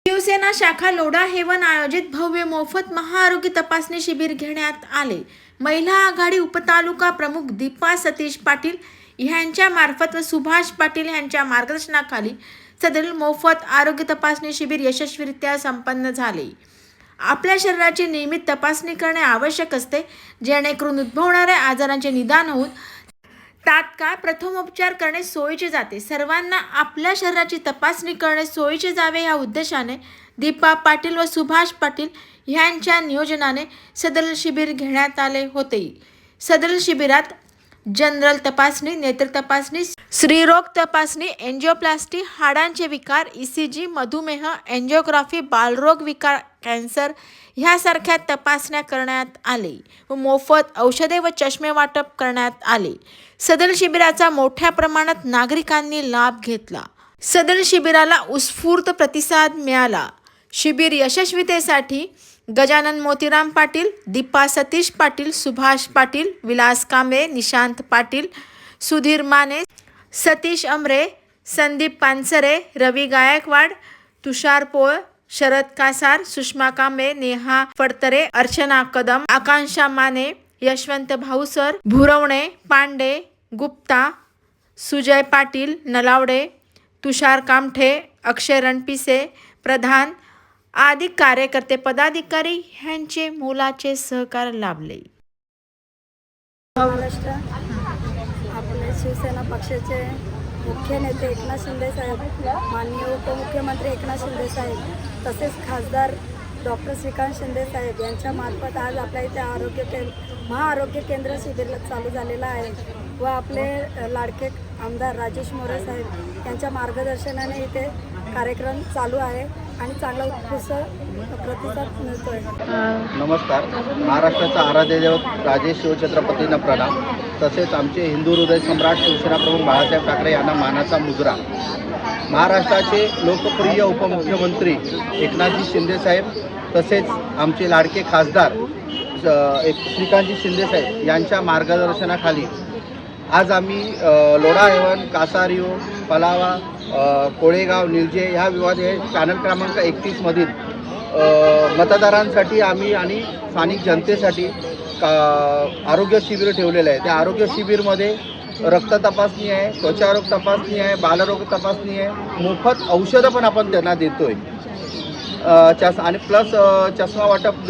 शिवसेना शाखा लोढा हेवन आयोजित भव्य मोफत महाआरोग्य तपासणी शिबिर घेण्यात आले। महिला आघाडी उपतालुका प्रमुख दीपा सतीश पाटील यांच्या मार्फत व सुभाष पाटील यांच्या मार्गदर्शनाखाली सदर मोफत आरोग्य तपासणी शिबिर यशस्वीरित्या संपन्न झाले। आपल्या शरीराची नियमित तपासणी करणे आवश्यक असते, जेणेकरून उद्भवणाऱ्या आजारांचे निदान होऊन तात्काळ प्रथमोपचार करणे सोयीचे जाते। सर्वांना आपल्या शरीराची तपासणी करणे सोयीचे जावे या उद्देशाने दीपा पाटील व सुभाष पाटील यांच्या नियोजनाने सदर शिबिर घेण्यात आले होते। सदर शिबिरात जनरल तपासणी, नेत्र तपासणी, स्त्रीरोग तपासणी, एंजिओप्लास्टी, हाडांचे विकार, ECG, मधुमेह, एंजिओग्राफी, बालरोग विकार, कॅन्सर ह्यासारख्या तपासण्या करण्यात आले व मोफत औषधे व चष्मे वाटप करण्यात आले। सदर शिबिराचा मोठ्या प्रमाणात नागरिकांनी लाभ घेतला। सदर शिबिराला उत्स्फूर्त प्रतिसाद मिळाला। शिबिर यशस्वीतेसाठी गजानन मोतीराम पाटील, दीपा सतीश पाटील, सुभाष पाटील, विलास कांबळे, निशांत पाटील, सुधीर माने, सतीश अमरे, संदीप पानसरे, रवी गायकवाड, तुषार पोळ, शरद कासार, सुषमा कांबळे, नेहा फडतरे, अर्चना कदम, आकांक्षा माने, यशवंत भाऊसर, भुरवणे, पांडे, गुप्ता, सुजय पाटील, नलावडे, तुषार कामठे, अक्षय रणपिसे, प्रधान आदी कार्यकर्ते पदाधिकारी यांचे मोलाचे सहकार लाभले। महाराष्ट्र आपले शिवसेना पक्षाचे मुख्य नेते एकनाथ शिंदे साहेब, माननीय उपमुख्यमंत्री एकनाथ शिंदे साहेब तसेच खासदार डॉक्टर श्रीकांत शिंदे साहेब यांच्या मार्फत आज आपल्या इथे महाआरोग्य केंद्र शिबिर चालू झालेलं आहे व आपले लाडके आमदार राजेश मोरे साहेब यांच्या मार्गदर्शनाने इथे कार्यक्रम चालू आहे आणि चांगला उत्कृष्ट प्रतिसाद मिळतोय। नमस्कार। महाराष्ट्राचा आराध्य दैवत राजेश शिवछत्रपतींना प्रणाम। तसेच आमचे हिंदू हृदय सम्राट शिवसेना प्रमुख बाळासाहेब ठाकरे यांना मानाचा मुजरा। महाराष्ट्राचे लोकप्रिय उपमुख्यमंत्री एकनाथजी शिंदे साहेब तसेच आमचे लाडके खासदार श्रीकांतजी शिंदे साहेब यांच्या मार्गदर्शनाखाली आज आम्ही लोढा हेवन, कासारियो, पलावा, कोळेगाव, निलजे ह्या विभाग चॅनल क्रमांक 31 मधील मतदारांसाठी आम्ही आणि स्थानिक जनतेसाठी आरोग्य शिबिर ठेवलेलं आहे। त्या आरोग्य शिबिरमध्ये रक्त तपासणी आहे, त्वचारोग तपासणी आहे, बालरोग तपासणी आहे, मोफत औषधं पण आपण त्यांना देतोय आणि प्लस चष्मा वाटप